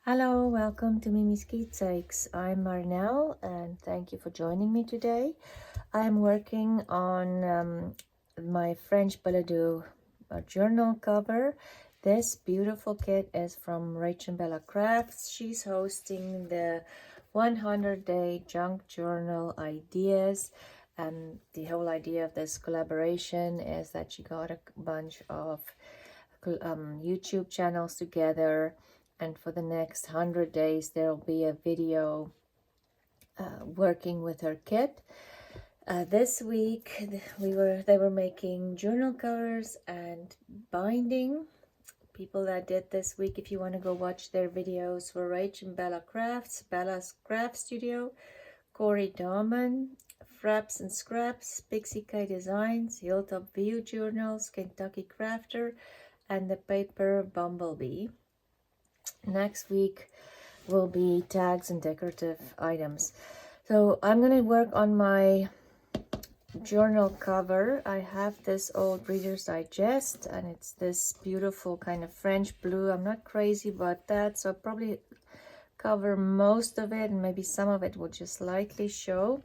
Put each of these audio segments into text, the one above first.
Hello, welcome to Miemie's Keepsakes. I'm Marnell and thank you for joining me today. I'm working on my French Billet Dyex journal cover. This beautiful kit is from Rach and Bella Crafts. She's hosting the 100-day junk journal ideas, and the whole idea of this collaboration is that she got a bunch of YouTube channels together, and for the next 100 days there'll be a video working with her kit. This week they were making journal covers and binding. People that did this week, if you want to go watch their videos, were Rach and Bella Crafts, Bella's Craft Studio, Corey Dahman, Fraps and Scraps, Pixie K Designs, Hilltop View Journals, Kentucky Crafter, and the Paper Bumblebee. Next week will be tags and decorative items. So I'm going to work on my journal cover. I have this old Reader's Digest, and it's this beautiful kind of French blue. I'm not crazy about that, so I'll probably cover most of it, and maybe some of it will just lightly show.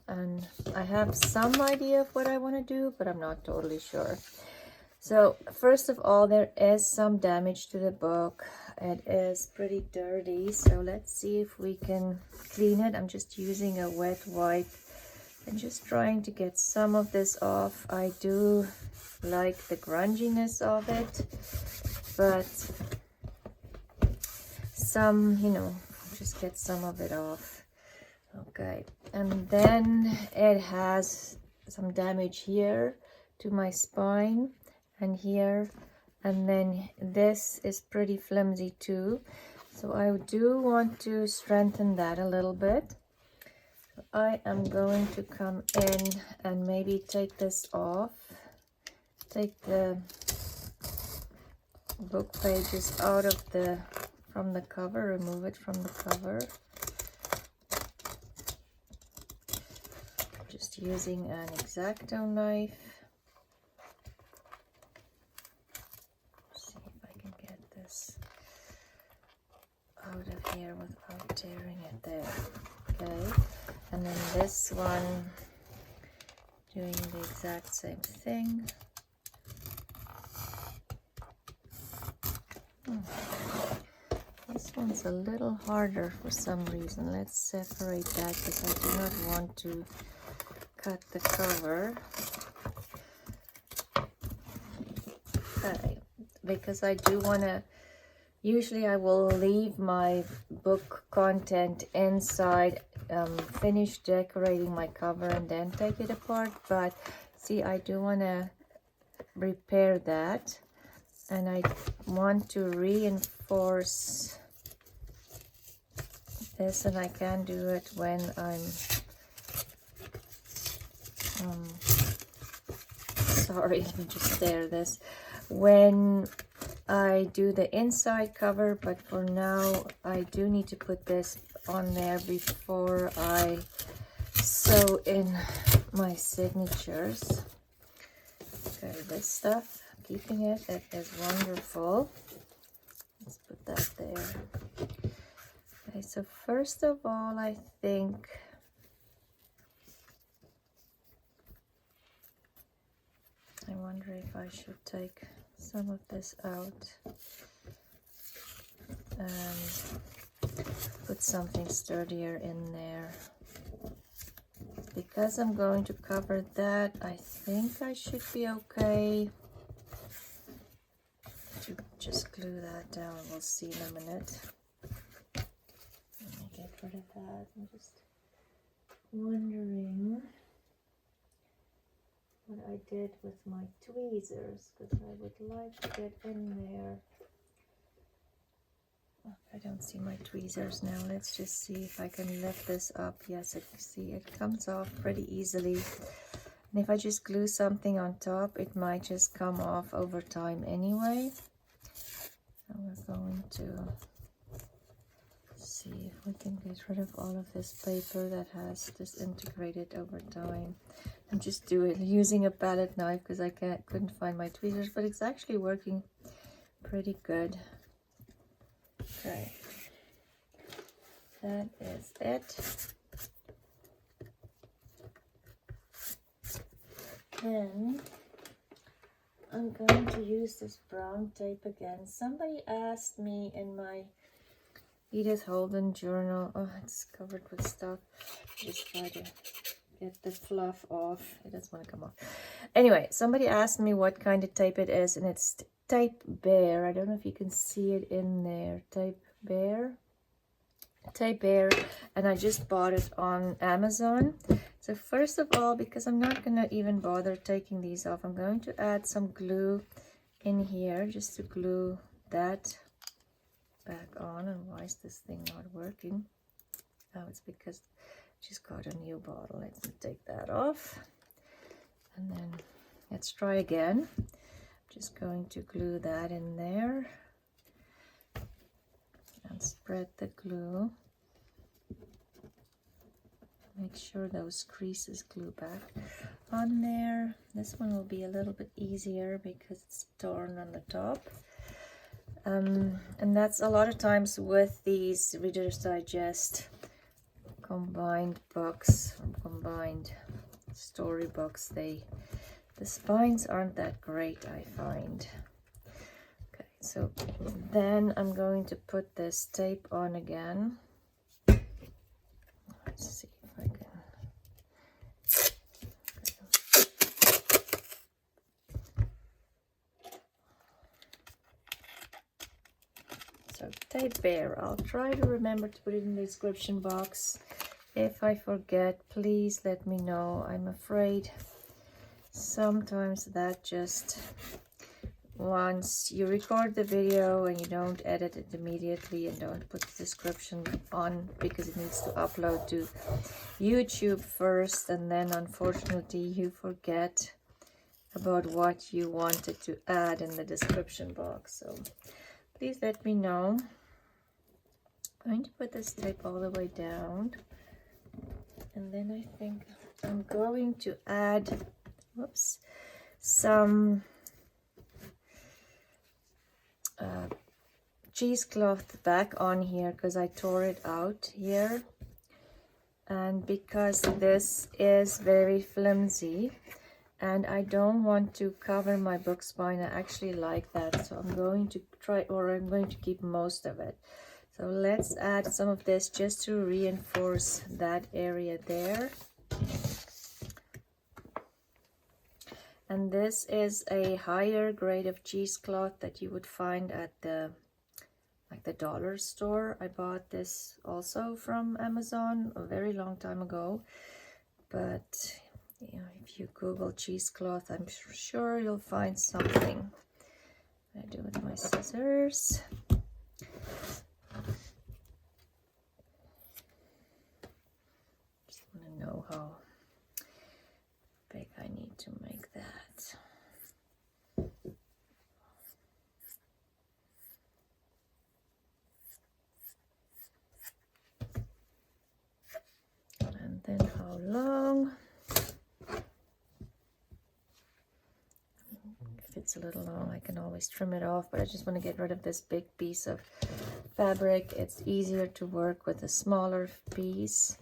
And I have some idea of what I want to do, but I'm not totally sure. So first of all, there is some damage to the book. It is pretty dirty, so let's see if we can clean it. I'm just using a wet wipe and just trying to get some of this off. I do like the grunginess of it, but some, just get some of it off. Okay, and then it has some damage here to my spine and here, and then this is pretty flimsy too, so I do want to strengthen that a little bit. I am going to come in and maybe take this off, take the book pages out of from the cover, remove it from the cover, just using an X-Acto knife. Out of here without tearing it there. Okay, and then this one, doing the exact same thing. This one's a little harder for some reason. Let's separate that because I do not want to cut the cover. Okay, because I do want to. Usually I will leave my book content inside, finish decorating my cover and then take it apart. But see, I do want to repair that, and I want to reinforce this, and I can do it when I'm sorry, let me just stare this. When I do the inside cover, but for now I do need to put this on there before I sew in my signatures. Okay, this stuff, keeping it, it is wonderful. Let's put that there. Okay, so first of all, I think I wonder if I should take some of this out and put something sturdier in there. Because I'm going to cover that, I think I should be okay to just glue that down. We'll see in a minute. Let me get rid of that. I'm just wondering what I did with my tweezers, because I would like to get in there. Oh, I don't see my tweezers now. Let's just see if I can lift this up. Yes, it comes off pretty easily. And if I just glue something on top, it might just come off over time anyway. So we're going to see if we can get rid of all of this paper that has disintegrated over time. I'm just using a palette knife because I couldn't find my tweezers, but it's actually working pretty good. Okay, that is it. Then I'm going to use this brown tape again. Somebody asked me in my Edith Holden journal. Oh, it's covered with stuff. Just try to get the fluff off. It doesn't want to come off. Anyway, somebody asked me what kind of tape it is, and it's Type Bear. I don't know if you can see it in there. Type Bear, and I just bought it on Amazon. So first of all, because I'm not gonna even bother taking these off, I'm going to add some glue in here just to glue that back on. And why is this thing not working? Oh, it's because I just got a new bottle. Let's take that off, and then let's try again. I'm just going to glue that in there and spread the glue. Make sure those creases glue back on there. This one will be a little bit easier because it's torn on the top. And that's a lot of times with these Reader's Digest combined books, combined storybooks, the spines aren't that great, I find. Okay, so then I'm going to put this tape on again. Let's see if I can. So Type Bear, I'll try to remember to put it in the description box. If I forget, please let me know. I'm afraid sometimes that just, once you record the video and you don't edit it immediately and don't put the description on because it needs to upload to YouTube first, and then unfortunately you forget about what you wanted to add in the description box. So please let me know. I'm going to put this tape all the way down, and then I think I'm going to add, whoops, some cheesecloth back on here because I tore it out here, and because this is very flimsy and I don't want to cover my book spine. I actually like that, so I'm going to try, or I'm going to keep most of it. So let's add some of this just to reinforce that area there. And this is a higher grade of cheesecloth that you would find at the dollar store. I bought this also from Amazon a very long time ago, but you know, if you Google cheesecloth, I'm sure you'll find something. I do it with my scissors. Just want to know how big I need to make that. And then how long. If it's a little long, I can always trim it off, but I just want to get rid of this big piece of fabric. It's easier to work with a smaller piece.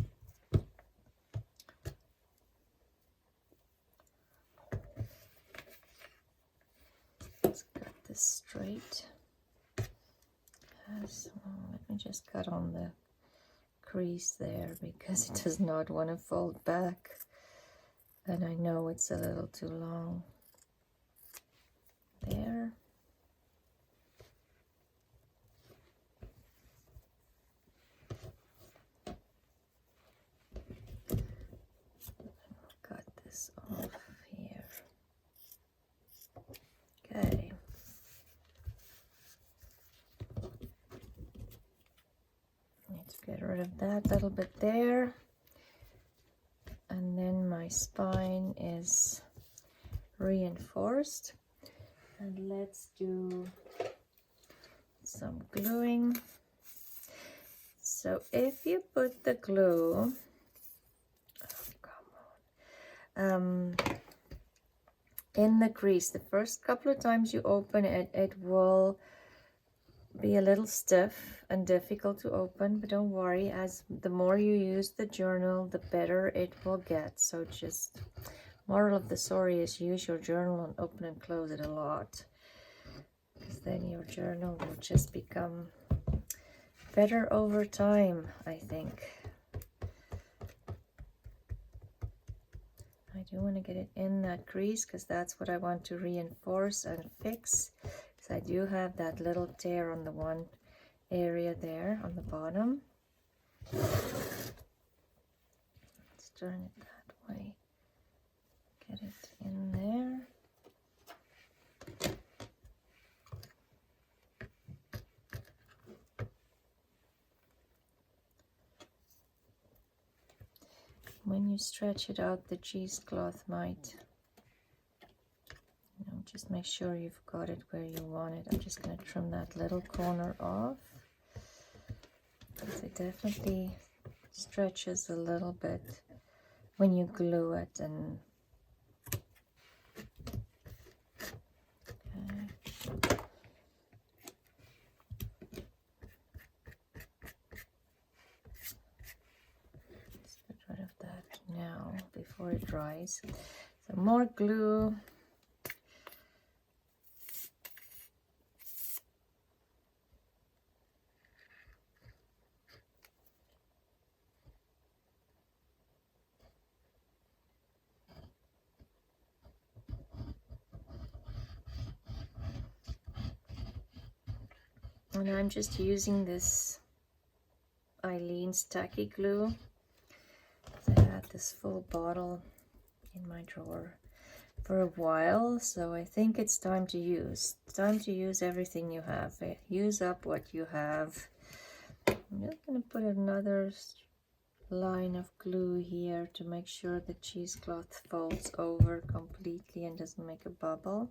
Let's cut this straight. Let me just cut on the crease there because it does not want to fold back, and I know it's a little too long there. Cut this off here. Okay. Let's get rid of that little bit there. And then my spine is reinforced. And let's do some gluing. So if you put the glue, in the crease, the first couple of times you open it, it will be a little stiff and difficult to open, but don't worry, as the more you use the journal, the better it will get. So just, moral of the story is use your journal and open and close it a lot, because then your journal will just become better over time, I think. I do want to get it in that crease because that's what I want to reinforce and fix. Because I do have that little tear on the one area there on the bottom. Let's turn it that way. Get it in there. When you stretch it out, the cheesecloth might, just make sure you've got it where you want it. I'm just going to trim that little corner off, because it definitely stretches a little bit when you glue it. And now before it dries. So more glue. And I'm just using this Eileen's tacky glue. I had this full bottle in my drawer for a while, so I think it's time to use. It's time to use everything you have. Use up what you have. I'm just going to put another line of glue here to make sure the cheesecloth folds over completely and doesn't make a bubble.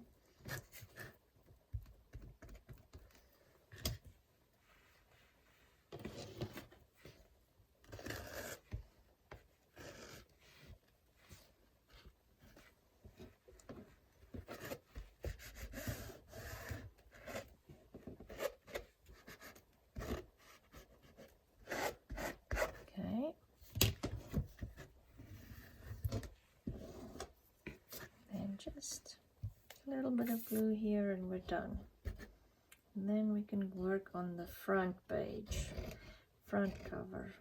Just a little bit of glue here and we're done. And then we can work on the front page, front cover.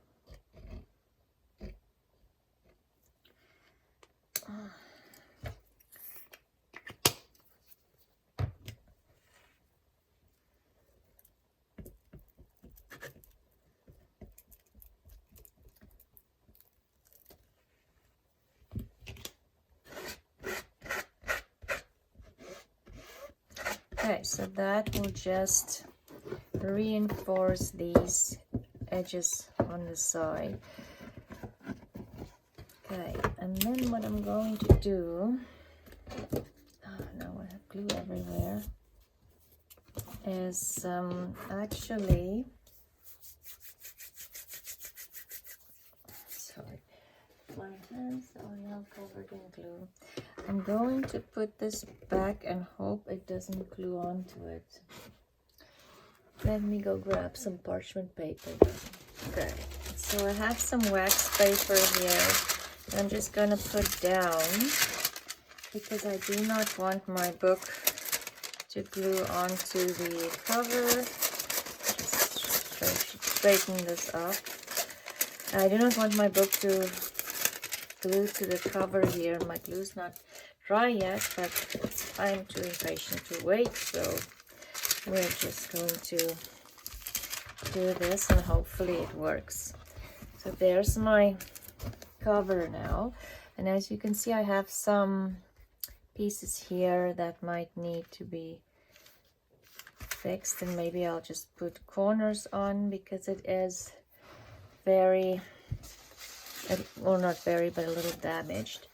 Okay, so that will just reinforce these edges on the side. Okay, and then what I'm going to do, now I have glue everywhere, is actually, sorry, my hands are now covered in glue. I'm going to put this back and hope it doesn't glue onto it. Let me go grab some parchment paper. Okay, so I have some wax paper here. I'm just going to put down, because I do not want my book to glue onto the cover. Just straighten this up. I do not want my book to glue to the cover here. My glue's not dry yet, but I'm too impatient to wait, so we're just going to do this and hopefully it works. So there's my cover now, and as you can see, I have some pieces here that might need to be fixed, and maybe I'll just put corners on because it is very, well, not very, but a little damaged.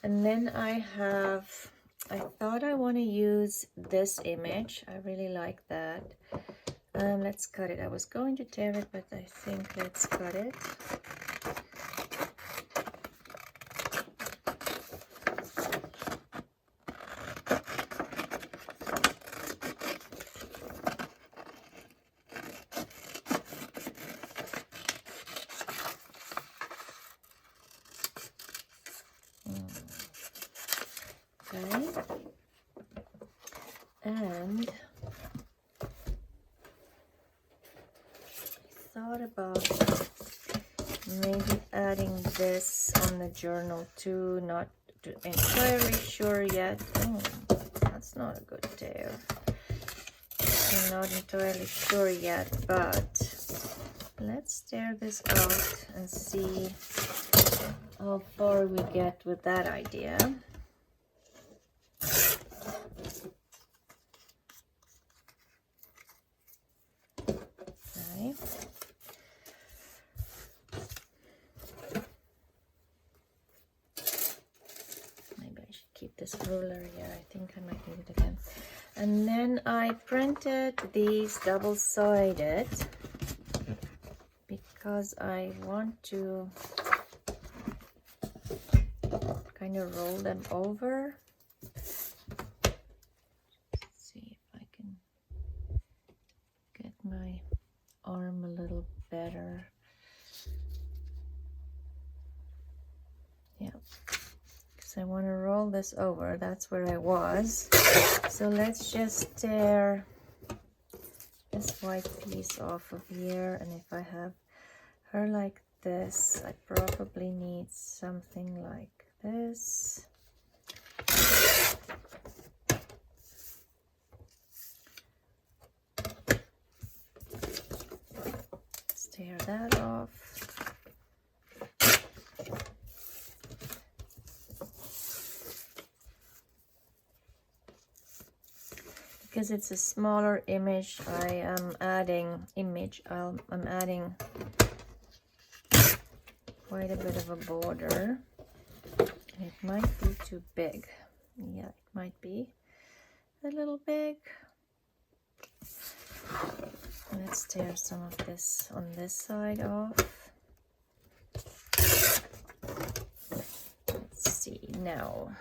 And then I thought I want to use this image. I really like that. Let's cut it. I was going to tear it, but I think let's cut it. And I thought about maybe adding this on the journal too, not entirely sure yet. Oh, that's not a good tear. I'm not entirely sure yet, but let's tear this out and see how far we get with that idea. Okay. Maybe I should keep this ruler here. I think I might need it again. And then I printed these double-sided because I want to kind of roll them over. Let's see if I can get my arm a little better. Yeah, because I want to roll this over. That's where I was. So let's just tear this white piece off of here, and if I have her like this, I probably need something like this. Let's tear that off. Because it's a smaller image, I am adding I'm adding quite a bit of a border. It might be too big. Yeah, it might be a little big. Let's tear some of this on this side off. Let's see now.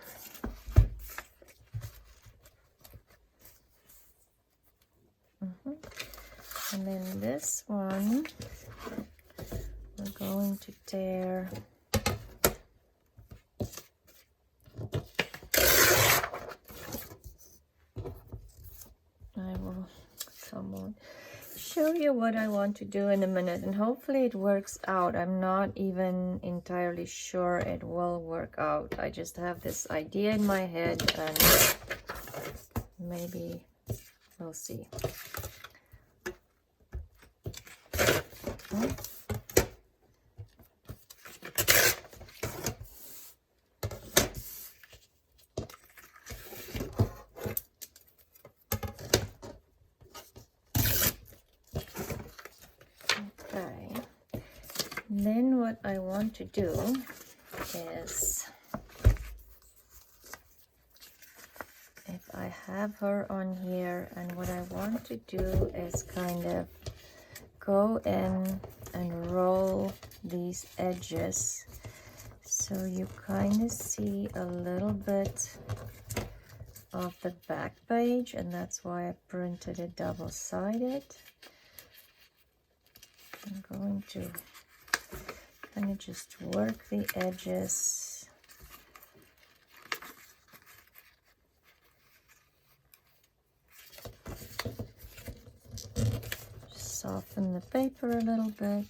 And then this one, we're going to tear I will show you what I want to do in a minute, and hopefully it works out. I'm not even entirely sure it will work out. I just have this idea in my head, and maybe we'll see. Okay, then what I want to do is, if I have her on here, and what I want to do is kind of go in and roll these edges so you kind of see a little bit of the back page, and that's why I printed it double-sided. I'm going to kind of just work the edges. Soften the paper a little bit.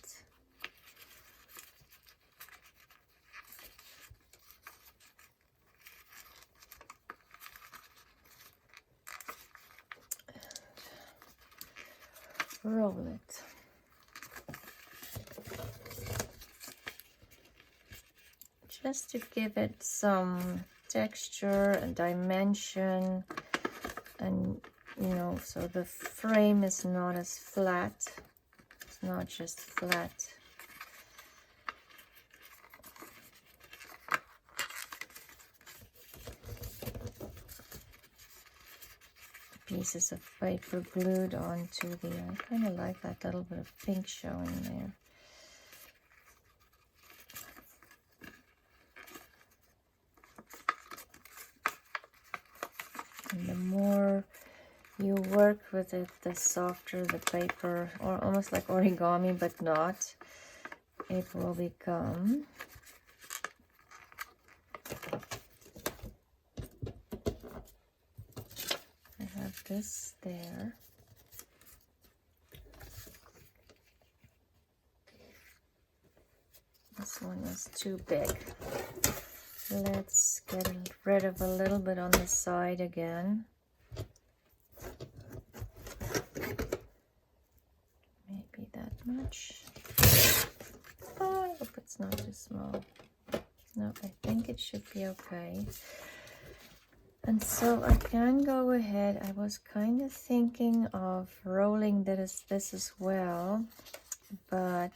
And roll it. Just to give it some texture and dimension, and you know, so the frame is not as flat. It's not just flat. Pieces of paper glued onto the, I kind of like that little bit of pink showing there. And the more you work with it, the softer the paper, or almost like origami, but not, it will become. this there. This one is too big. Let's get rid of a little bit on the side again. Maybe that much. Oh, I hope it's not too small. No, I think it should be okay. And so I can go ahead. I was kind of thinking of rolling this as well, but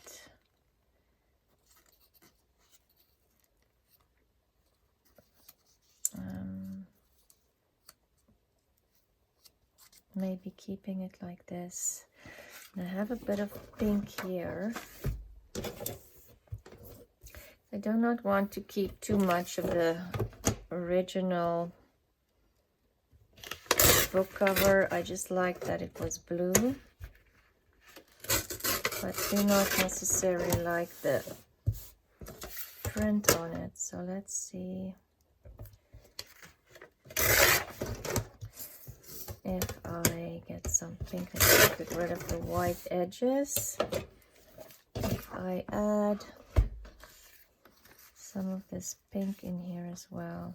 maybe keeping it like this. And I have a bit of pink here. I do not want to keep too much of the original book cover. I just like that it was blue, but do not necessarily like the print on it. So let's see if I get some pink. I can get rid of the white edges. If I add some of this pink in here as well.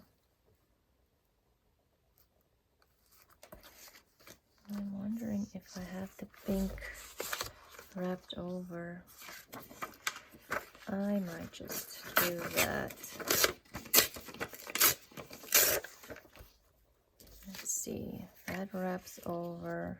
I'm wondering if I have the pink wrapped over. I might just do that. Let's see, that wraps over.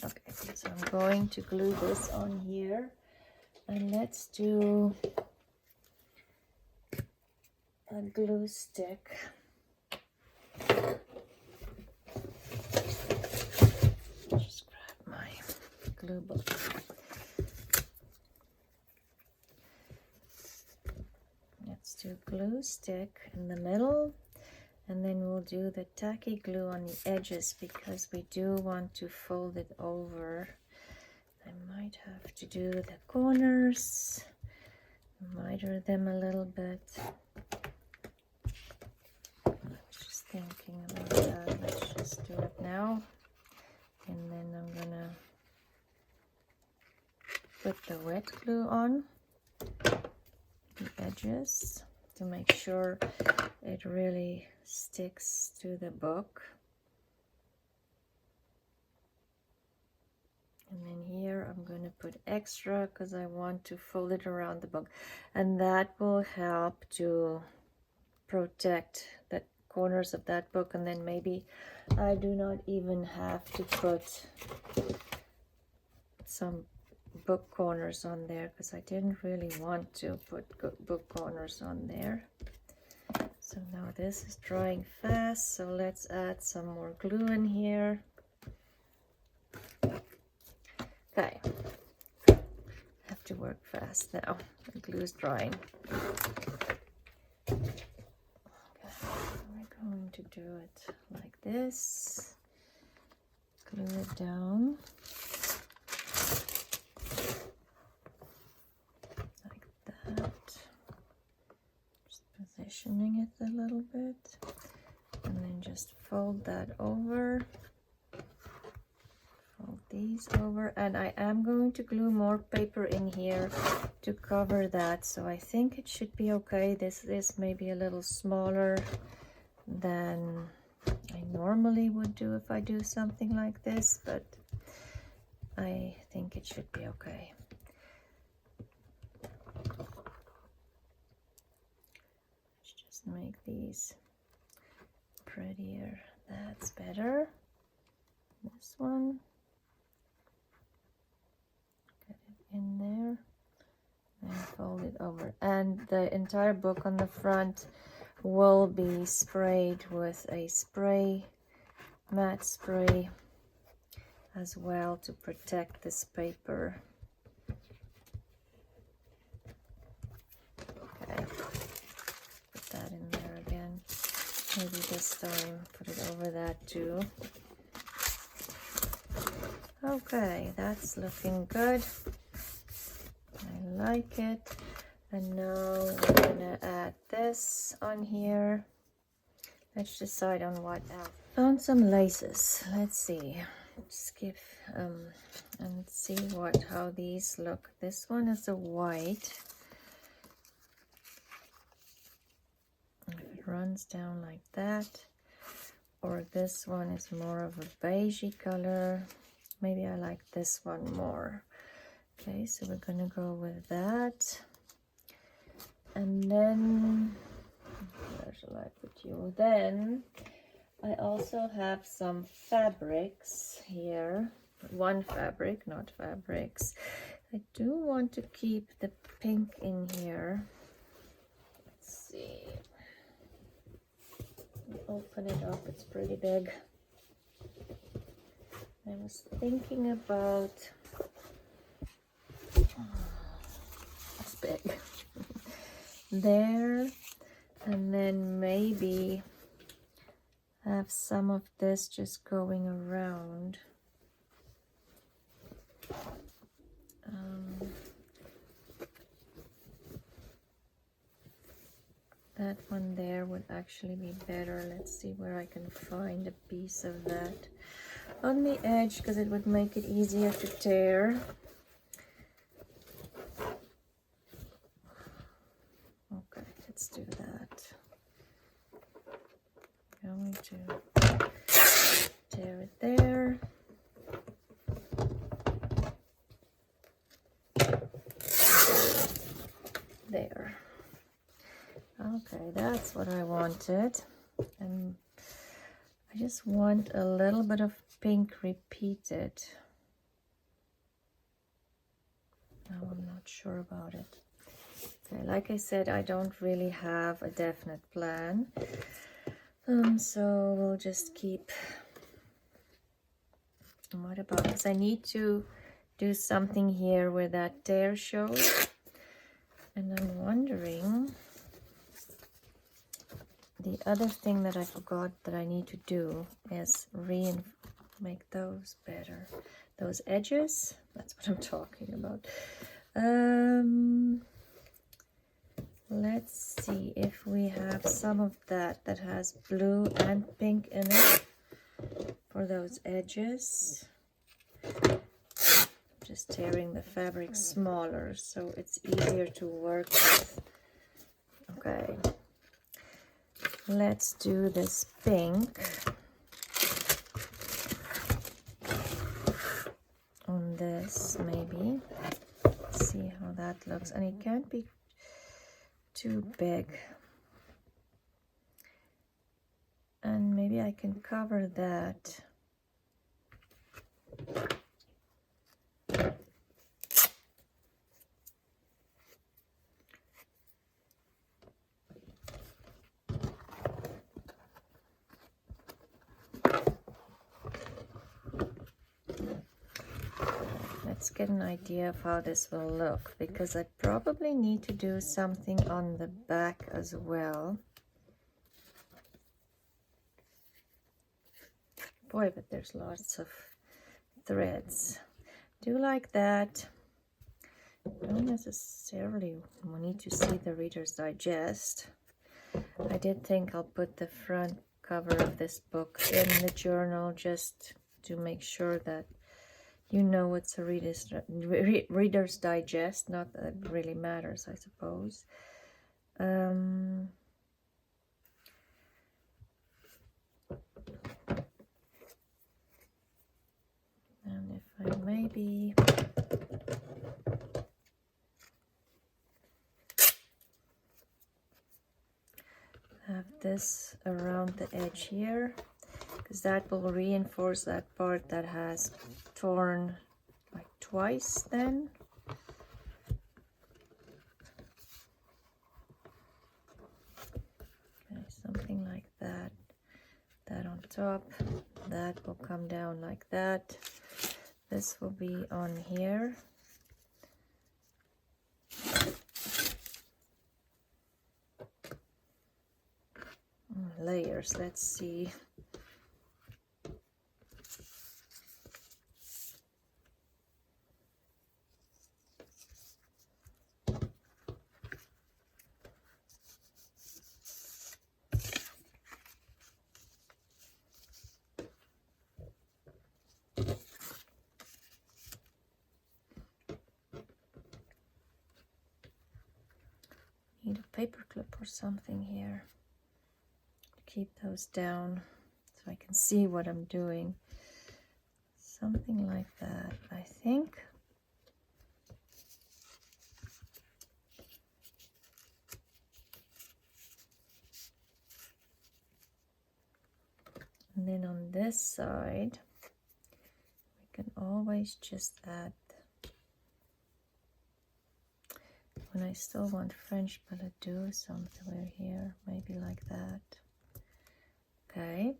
Okay, so I'm going to glue this on here, and let's do a glue stick. Just grab my glue book. Let's do glue stick in the middle, and then we'll do the tacky glue on the edges because we do want to fold it over. I might have to do the corners, miter them a little bit. I was just thinking about that. Let's just do it now. And then I'm gonna put the wet glue on the edges to make sure it really sticks to the book. And then here I'm going to put extra because I want to fold it around the book, and that will help to protect the corners of that book. And then maybe I do not even have to put some book corners on there because I didn't really want to put book corners on there. So now this is drying fast, so let's add some more glue in here. Okay, have to work fast now. The glue is drying. Okay, we're going to do it like this. Glue it down. Like that. Just positioning it a little bit. And then just fold that over. Fold these over, and I am going to glue more paper in here to cover that, so I think it should be okay. This is maybe a little smaller than I normally would do if I do something like this, but I think it should be okay. Let's just make these prettier. That's better. This one. In there, and fold it over, and the entire book on the front will be sprayed with a spray, matte spray as well, to protect this paper. Okay, put that in there again. Maybe this time put it over that too. Okay, that's looking good. like it. And now we're gonna add this on here. Let's decide on what else. Found some laces. Let's see. Skip and see how these look. This one is a white. It runs down like that. Or this one is more of a beigey color. Maybe I like this one more. Okay, so we're gonna go with that. And then, where shall I put you? Then I also have some fabrics here. One fabric, not fabrics. I do want to keep the pink in here. Let's see. Open it up, it's pretty big. I was thinking about, it's big. There, and then maybe have some of this just going around. That one there would actually be better. Let's see where I can find a piece of that on the edge, because it would make it easier to tear. Okay, let's do that. Going to tear it there. There. Okay, that's what I wanted. And I just want a little bit of pink repeated. Now I'm not sure about it. Okay, like I said, I don't really have a definite plan. So we'll just keep. What about this? I need to do something here where that tear shows. And I'm wondering, the other thing that I forgot that I need to do is make those better. Those edges, that's what I'm talking about. Let's see if we have some of that has blue and pink in it for those edges. Just tearing the fabric smaller so it's easier to work with. Okay, let's do this pink on this maybe. See how that looks, and it can't be too big. And maybe I can cover that. Let's get an idea of how this will look, because I probably need to do something on the back as well. Boy, but there's lots of threads. Do like that. Don't necessarily need to see the Reader's Digest. I did think I'll put the front cover of this book in the journal just to make sure that you know it's a Reader's Digest. Not that it really matters, I suppose. And if I maybe have this around the edge here, because that will reinforce that part that has torn like twice then. Okay, something like that. That on top, that will come down like that. This will be on here. Layers, let's see. Need a paper clip or something here to keep those down so I can see what I'm doing. Something like that, I think. And then on this side, we can always just add, when I still want French Billet Dyex somewhere here, maybe like that. Okay.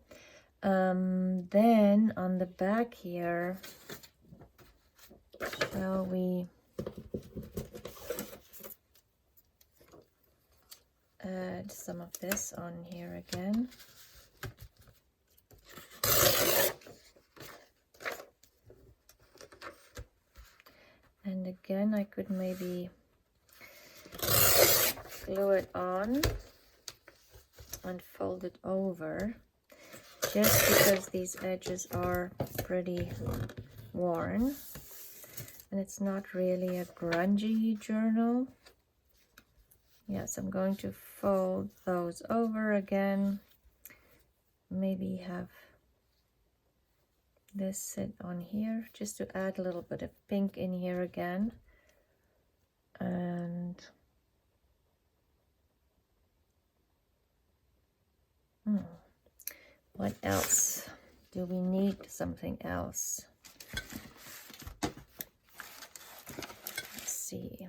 Then on the back here, shall we add some of this on here again? And again, I could maybe glue it on and fold it over, just because these edges are pretty worn. And it's not really a grungy journal. Yes, I'm going to fold those over again. Maybe have this sit on here just to add a little bit of pink in here again. And what else? Do we need something else? Let's see.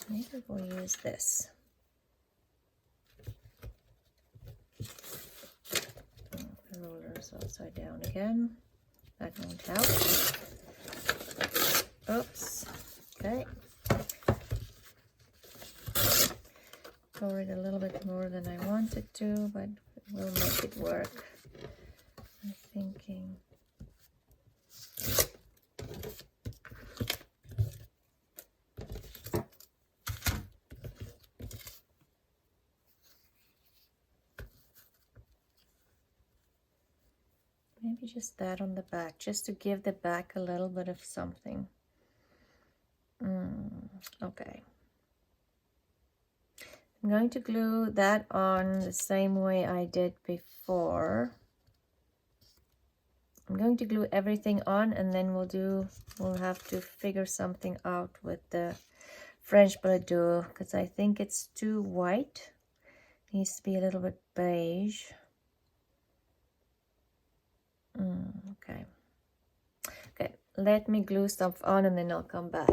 Maybe we'll use this. The roller is upside down again. That won't help. Oops. Okay. Covered a little bit more than I wanted to, but we'll make it work. I'm thinking. Maybe just that on the back, just to give the back a little bit of something. Okay. I'm going to glue that on the same way I did before. I'm going to glue everything on, and then we'll have to figure something out with the French Billet Dyex, because I think it's too white. It needs to be a little bit beige. Okay. Okay, let me glue stuff on and then I'll come back.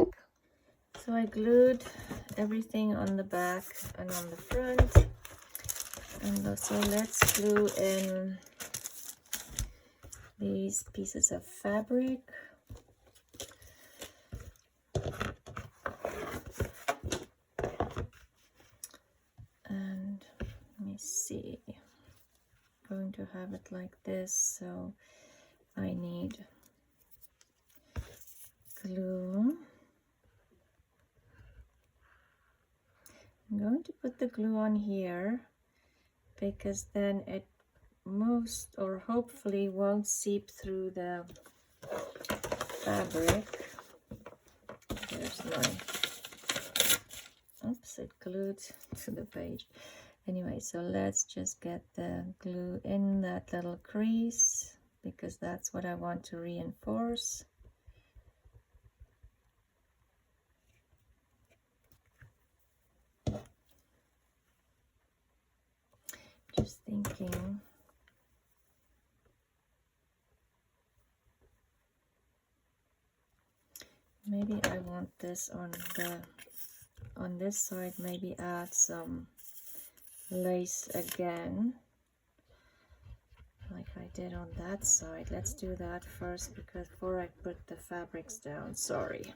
So I glued everything on the back and on the front. And so let's glue in these pieces of fabric. And let me see. I'm going to have it like this, so I need glue. I'm going to put the glue on here because then it most or hopefully won't seep through the fabric. There's my, oops, it glued to the page. Anyway, so let's just get the glue in that little crease because that's what I want to reinforce. Just thinking. Maybe I want this on this side, maybe add some lace again, like I did on that side. Let's do that first before I put the fabrics down. Sorry.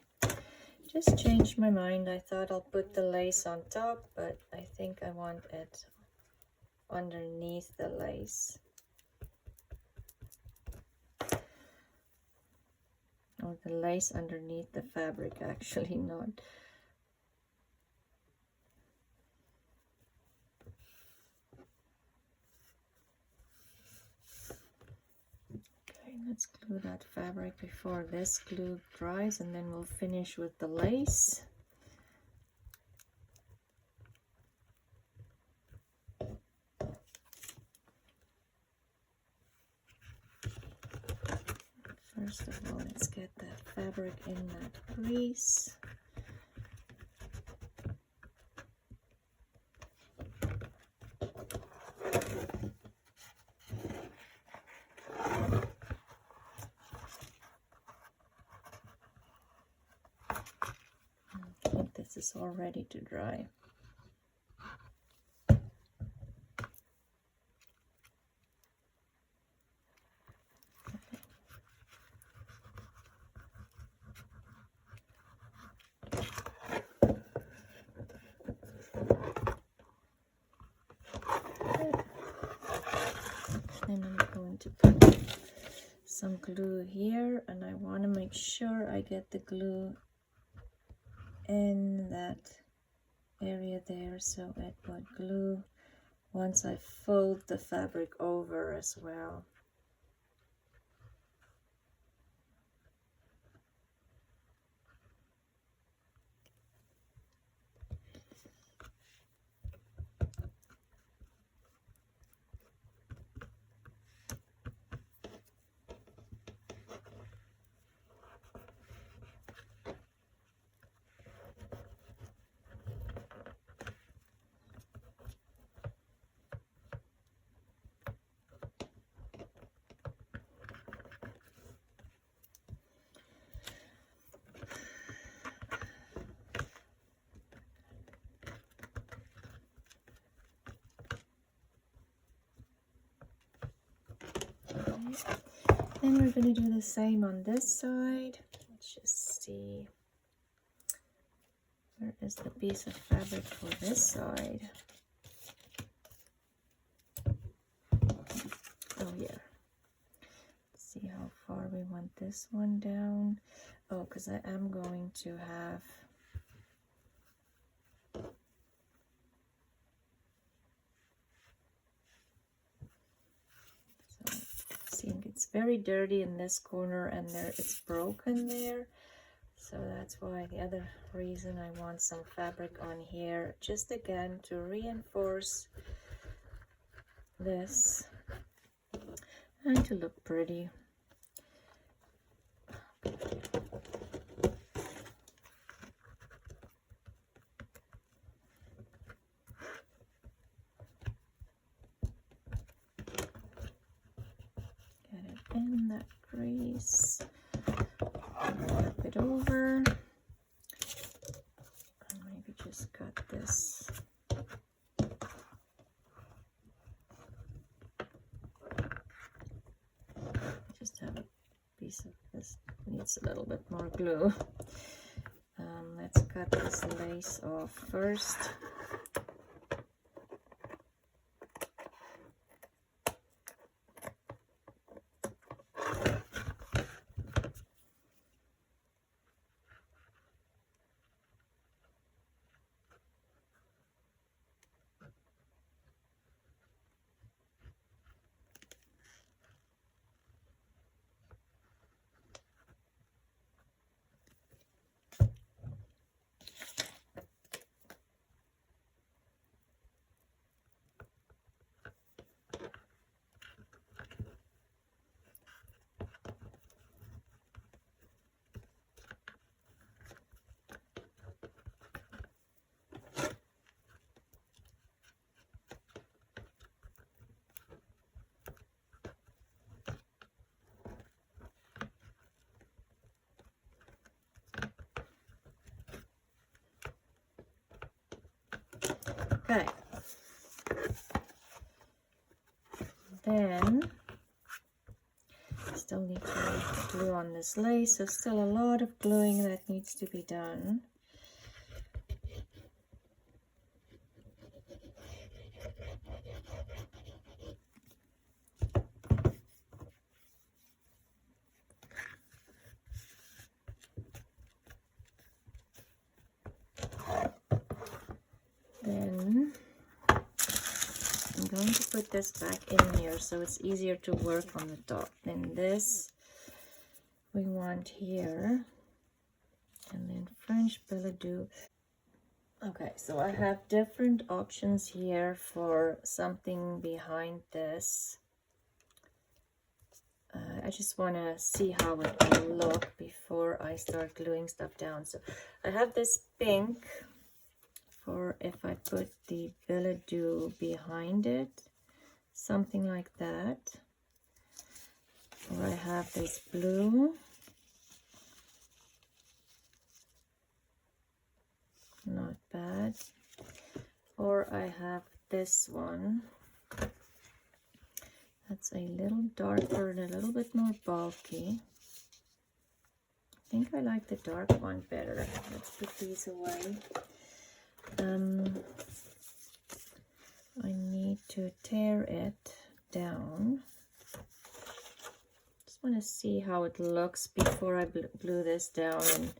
Just changed my mind. I thought I'll put the lace on top, but I think I want it underneath the lace. Or the lace underneath the fabric, actually, not. Let's glue that fabric before this glue dries, and then we'll finish with the lace. First of all, let's get that fabric in that crease. Okay, this is all ready to dry. And I'm going to put some glue here, and I want to make sure I get the glue in that area there, so it would glue once I fold the fabric over as well. Then we're going to do the same on this side. Let's just see, where is the piece of fabric for this side? Oh yeah. Let's see how far we want this one down. Oh, because I am going to have it's very dirty in this corner, and there it's broken there, so that's why the other reason I want some fabric on here, just again to reinforce this and to look pretty. In that crease, flip it over, and maybe just cut this. Just have a piece of this, needs a little bit more glue. Let's cut this lace off first. Okay, then still need to glue on this lace, so still a lot of gluing that needs to be done. Then I'm going to put this back in here so it's easier to work on the top. And this we want here, and then French billet doux. Okay, so I have different options here for something behind this. I just want to see how it will look before I start gluing stuff down. So I have this pink for if I put the billet doux behind it, something like that. Or I have this blue. Not bad. Or I have this one. That's a little darker and a little bit more bulky. I think I like the dark one better. Let's put these away. I need to tear it down. Just want to see how it looks before I glue this down and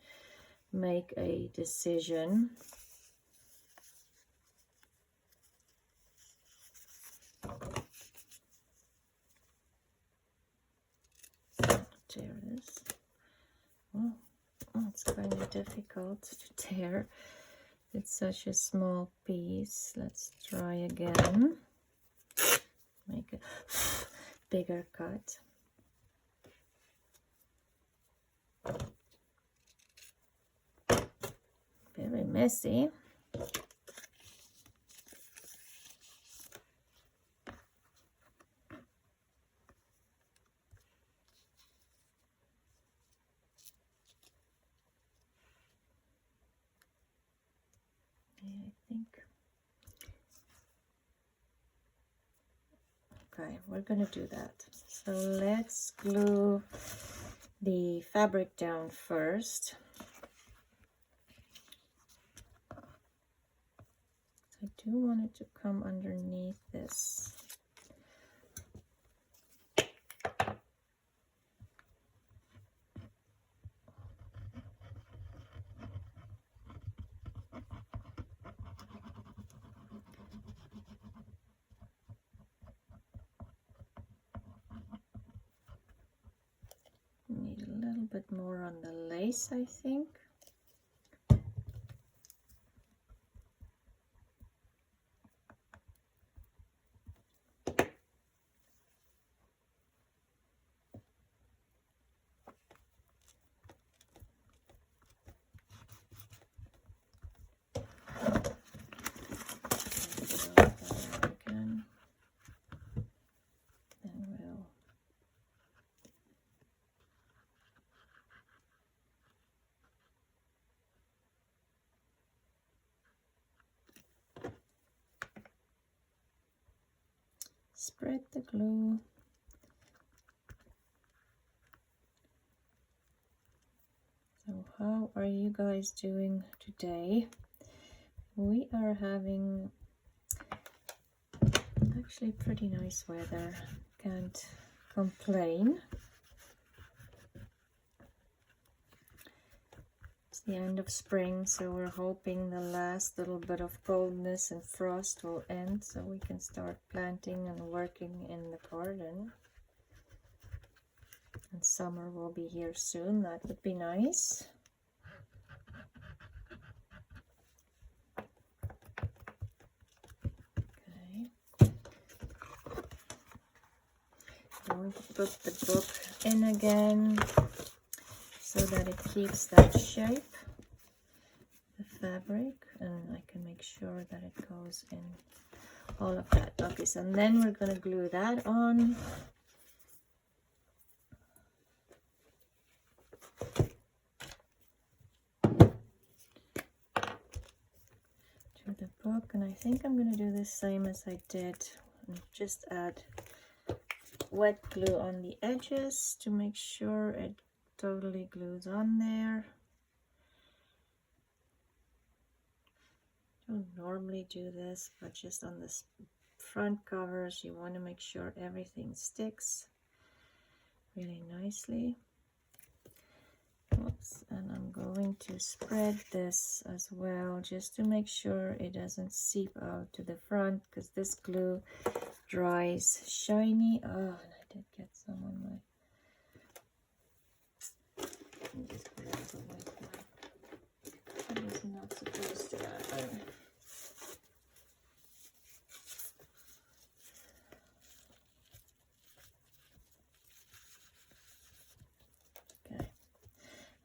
make a decision. Tear this. Oh, it's kind of difficult to tear. It's such a small piece. Let's try again. Make a bigger cut. Very messy. I think. Okay, we're gonna do that. So let's glue the fabric down first. I do want it to come underneath this. Need a little bit more on the lace, I think. Again. Then we'll spread the glue. So how are you guys doing today? We are having actually pretty nice weather. Can't complain. It's the end of spring, so we're hoping the last little bit of coldness and frost will end so we can start planting and working in the garden. And summer will be here soon. That would be nice. Okay. Going to put the book in again so that it keeps that shape, the fabric, and I can make sure that it goes in all of that. Okay, so then we're going to glue that on. The book, and I think I'm going to do the same as I did and just add wet glue on the edges to make sure it totally glues on there. I don't normally do this, but just on the front covers you want to make sure everything sticks really nicely. Oops, and I'm going to spread this as well just to make sure it doesn't seep out to the front, because this glue dries shiny. Oh, and I did get some on my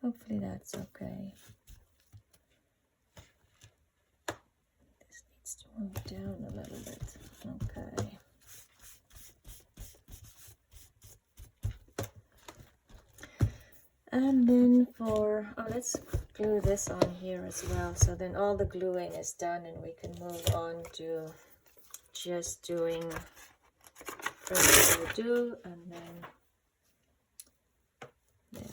Hopefully that's okay. This needs to move down a little bit. Okay. And then let's glue this on here as well. So then all the gluing is done and we can move on to just doing first we do and then there.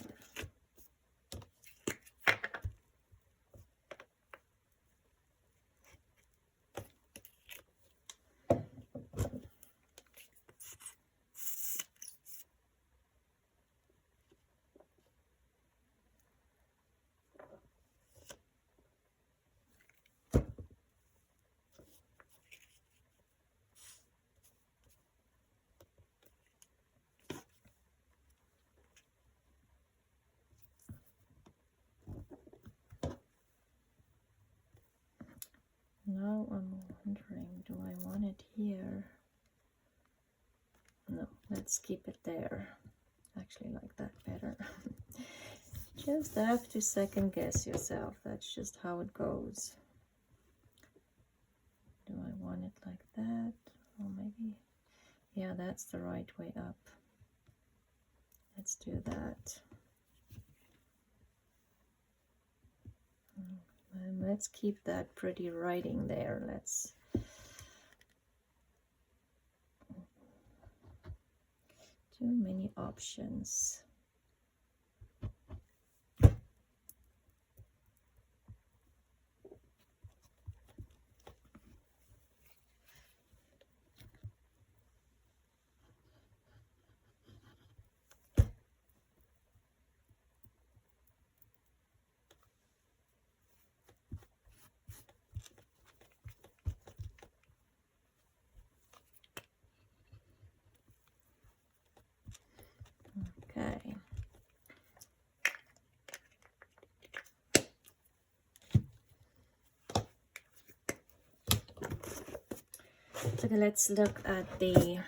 Now I'm wondering, do I want it here? No, let's keep it there. Actually like that better. Just have to second guess yourself. That's just how it goes. Do I want it like that? Or maybe, yeah, that's the right way up. Let's do that. And let's keep that pretty writing there. Let's too many options. Okay. Okay, let's look at the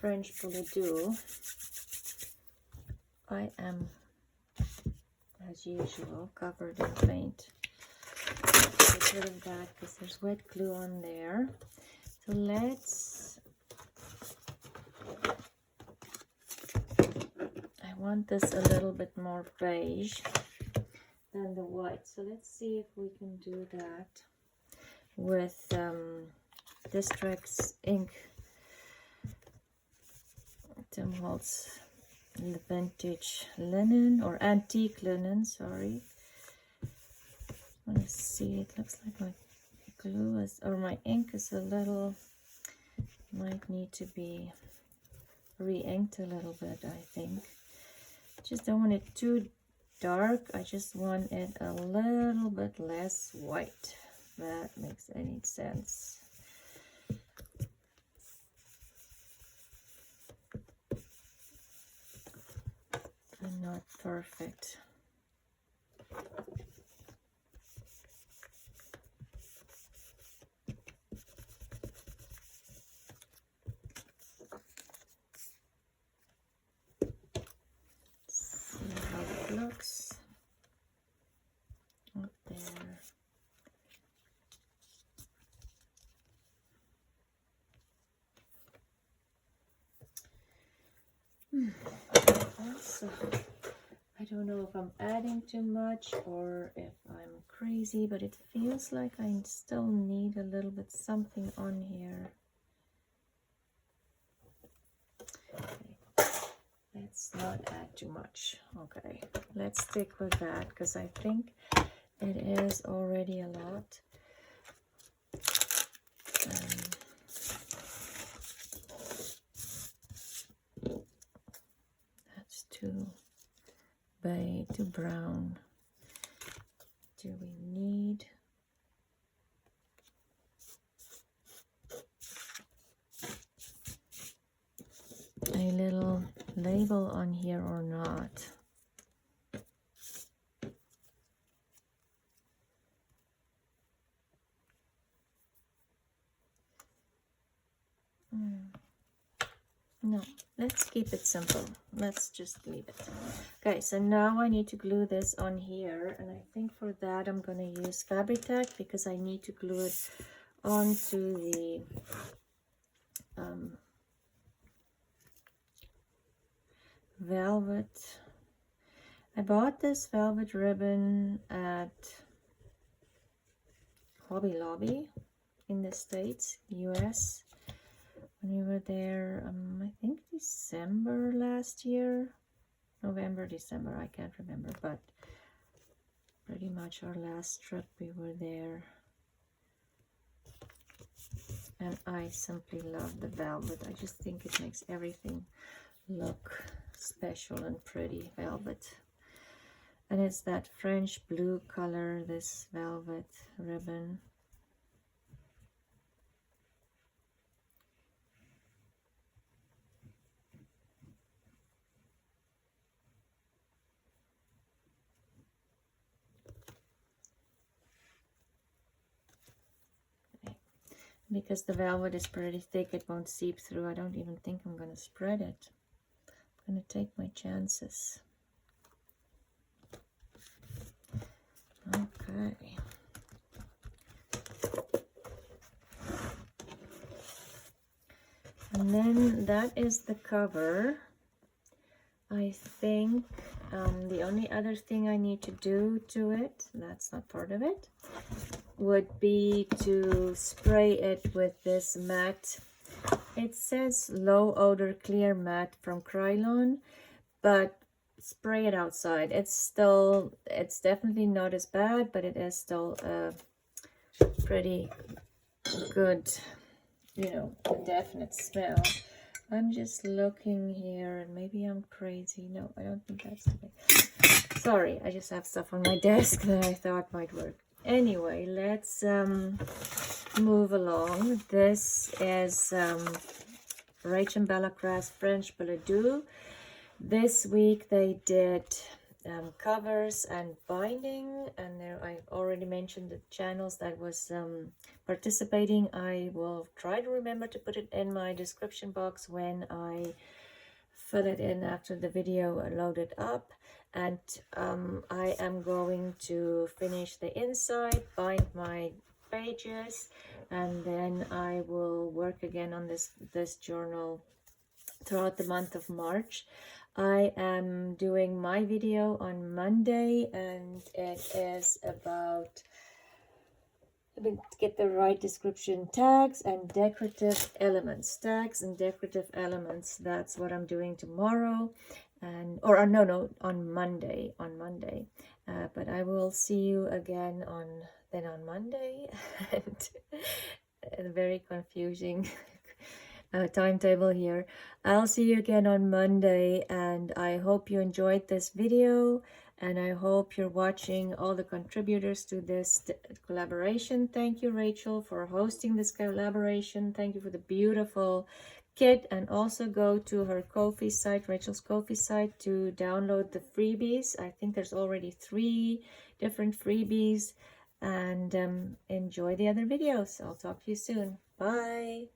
French Billet Dyex. I am, as usual, covered in paint. Get rid of that because there's wet glue on there. So I want this a little bit more beige than the white. So let's see if we can do that with Distress ink. Tim Holtz, the vintage linen or antique linen, sorry. I want to see, it looks like my glue is, or my ink is a little, might need to be re-inked a little bit, I think. Just don't want it too dark, I just want it a little bit less white. That makes any sense. I'm not perfect. See how it looks up there. Also, I don't know if I'm adding too much or if I'm crazy, but it feels like I still need a little bit something on here. Okay. Let's not add too much. Okay, let's stick with that because I think it is already a lot. That's too beige, too brown. Do we need a little label on here or not? No, let's keep it simple. Let's just leave it. Okay, so now I need to glue this on here, and I think for that I'm going to use Fabri-Tac because I need to glue it onto the velvet. I bought this velvet ribbon at Hobby Lobby in the States, US, when we were there, I think December last year, November, December, I can't remember, but pretty much our last trip we were there. And I simply love the velvet. I just think it makes everything look special and pretty, velvet. And it's that French blue color, this velvet ribbon. Because the velvet is pretty thick, it won't seep through. I don't even think I'm going to spread it. I'm going to take my chances. Okay. And then that is the cover. I think the only other thing I need to do to it, that's not part of it, would be to spray it with this matte. It says low odor clear matte from Krylon, but spray it outside. It's definitely not as bad, but it is still a pretty good, you know, a definite smell. I'm just looking here, and maybe I'm crazy. No, I don't think that's the way. Sorry, I just have stuff on my desk that I thought might work. Anyway, let's move along. This is Rach and Bellacra's French Billet Dyex. This week they did covers and binding, and there I already mentioned the channels that was participating. I will try to remember to put it in my description box when I fill it in after the video loaded up. And I am going to finish the inside, bind my pages, and then I will work again on this journal throughout the month of March. I am doing my video on Monday, and it is about, let me get the right description, tags and decorative elements. Tags and decorative elements, that's what I'm doing tomorrow. And no, on Monday. But I will see you again on Monday. And a very confusing timetable here. I'll see you again on Monday, and I hope you enjoyed this video, and I hope you're watching all the contributors to this collaboration. Thank you, Rachel, for hosting this collaboration. Thank you for the beautiful kit, and also go to her Ko-fi site, Rachel's Ko-fi site, to download the freebies. I think there's already 3 different freebies, and enjoy the other videos. I'll talk to you soon. Bye.